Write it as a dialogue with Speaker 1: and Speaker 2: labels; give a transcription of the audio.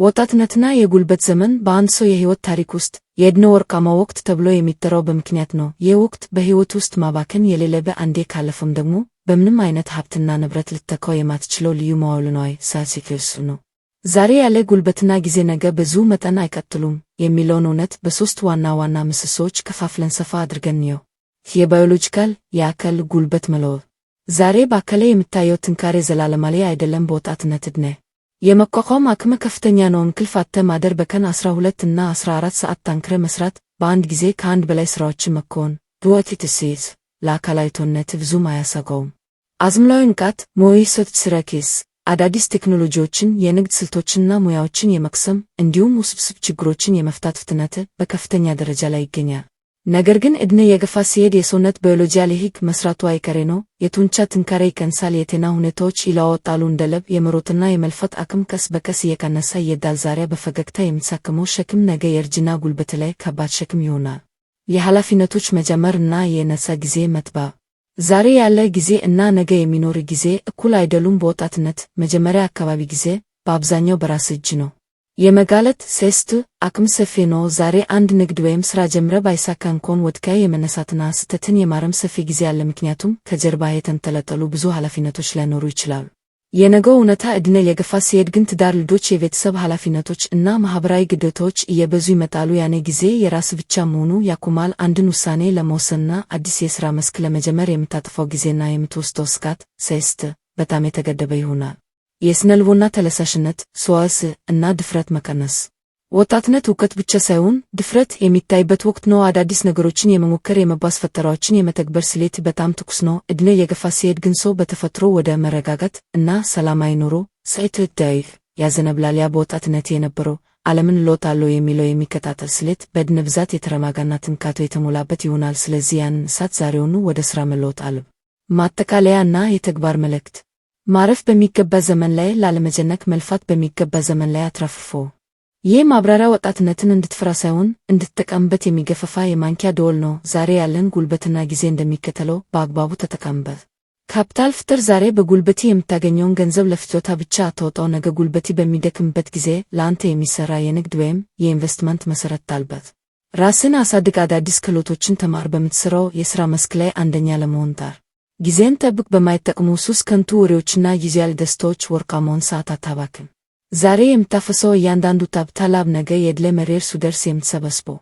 Speaker 1: ወጣትነትና የጉልበት ዘመን በአንድ ሰው የህይወት ታሪክ ውስጥ የዕድሜ ወርቃማ ወቅት ተብሎ የሚጠራው በምክንያት ነው። ይህ ወቅት በህይወት ውስጥ ማባከን የሌለበት አንዴ ካለፈም ደግሞ በምንም አይነት ሀብትና ንብረት ልትተካው የማትችለው ልዩ መዋዕለ ንዋይ ሳሲክስ ነው። ዛሬ ያለ ጉልበትና ጊዜ ነገ በዚሁ መጠን አይቀጥሉም የሚለውን እውነት በሶስት ዋና ዋና ምሰሶዎች ከፋፍለን ሰፋ አድርገን እንየው። የባዮሎጂካል የአካል ጉልበት መለወጥ። ዛሬ በአካል የምታየው ጥንካሬ ዘላለማዊ አይደለም። በወጣትነት ዕድሜ የመቋቋም አቅም ከፍተኛ ነው። እንቅልፍ አጥተህ ማደር፣ በቀን 12 እና 14 ሰዓት ጠንክረህ መስራት፣ በአንድ ጊዜ ከአንድ በላይ ስራዎችን መከወን ዱወቲትሴት ለአካላዊ ጤንነት ብዙም አያሰጋውም። አእምሮአዊ ንቃት ሞይሰት ስራኬስ አዳዲስ ቴክኖሎጂዎችን፣ የንግድ ስልቶችንና ሙያዎችን የመቅሰም እንዲሁም ውስብስብ ችግሮችን የመፍታት ፍጥነት በከፍተኛ ደረጃ ላይ ይገኛል። ነገር ግን ዕድሜ የገፋ ሲሄድ የሰውነት ባዮሎጂያዊ ሕግ መስራቱ አይቀሬ ነው። የጡንቻ ጥንካሬ ይቀንሳል፣ የጤና ሁኔታዎች ይለዋወጣሉ። እንደ ልብ የመሮጥና የመልፈጥ አቅም ቀስ በቀስ እየቀነሰ ይሄዳል። ዛሬ በፈገግታ የምትሳከመው ሸክም ነገ የእርጅና ጉልበት ላይ ከባድ ሸክም ይሆናል። የኃላፊነቶች መጀመር እና የነፃ ጊዜ መጥባብ። ዛሬ ያለ ጊዜ እና ነገ የሚኖር ጊዜ እኩል አይደሉም። በወጣትነት መጀመሪያ አካባቢ ጊዜ በአብዛኛው በራስ እጅ ነው። የመጋለጥ ሴስት አቅም ሰፊ ነው። ዛሬ አንድ ንግድ ወይም ስራ ጀምረ ባይሳካ እንኳን ወድቀህ የመነሳትና ስህተትን የማረም ሰፊ ጊዜ አለ። ምክንያቱም ከጀርባ የተንጠለጠሉ ብዙ ኃላፊነቶች ላይኖሩ ይችላሉ። የነገው እውነታ ዕድሜ የገፋ ሲሄድ ግን ትዳር፣ ልጆች፣ የቤተሰብ ኃላፊነቶች እና ማህበራዊ ግዴታዎች እየበዙ ይመጣሉ። ያኔ ጊዜ የራስ ብቻ መሆኑ ያቆማል። አንድን ውሳኔ ለመወሰንና አዲስ የሥራ መስክ ለመጀመር የምታጠፋው ጊዜና የምትወስደው ስካት ሴስት በጣም የተገደበ ይሆናል። የስነ ልቦና ተነሳሽነት ሶስ እና ድፍረት መቀነስ። ወጣትነት ዕውቀት ብቻ ሳይሆን ድፍረት የሚታይበት ወቅት ነው። አዳዲስ ነገሮችን የመሞከር፣ የመባስ፣ ፈጠራዎችን የመተግበር ስሌት በጣም ትኩስ ነው። ዕድሜ የገፋ ሲሄድ ግን ሰው በተፈጥሮ ወደ መረጋጋት እና ሰላማዊ ኑሮ ሳይትዳይፍ ያዘነብላል። ያ በወጣትነት የነበረው ዓለምን እለውጣለሁ የሚለው የሚከታተል ስሌት በዕድሜ ብዛት የተረጋጋና ጥንካሬ የተሞላበት ይሆናል። ስለዚህ ያንን እሳት ዛሬውኑ ወደ ሥራ መለወጥ አለብን። ማጠቃለያ እና የተግባር መልእክት። ማረፍ በሚገባ ዘመን ላይ ላለመጨነቅ፣ መልፋት በሚገባ ዘመን ላይ አትራፍፎ። ይህ ማብራሪያ ወጣትነትን እንድትፈራ ሳይሆን እንድትጠቀምበት የሚገፋፋ የማንቂያ ደወል ነው። ዛሬ ያለን ጉልበትና ጊዜ እንደሚከተለው በአግባቡ ተጠቀምበት። ካፒታል ፍጠር። ዛሬ በጉልበቲ የምታገኘውን ገንዘብ ለፍጆታ ብቻ አታውጣው። ነገ ጉልበቲ በሚደክምበት ጊዜ ለአንተ የሚሰራ የንግድ ወይም የኢንቨስትመንት መሰረት ጣልበት። ራስን አሳድግ። አዳዲስ ክህሎቶችን ተማር። በምትሰራው የሥራ መስክ ላይ አንደኛ ለመሆን ጣር። ጊዜን ጠብቅ። በማይጠቅሙ ሱስ፣ ከንቱ ወሬዎችና ጊዜያዊ ደስታዎች ወርቃማውን ሰዓት አታባክን። ዛሬ የምታፈሰው እያንዳንዱ ጠብታ ላብ ነገ የዕድሜ መሬር ሲደርስ የምትሰበስበው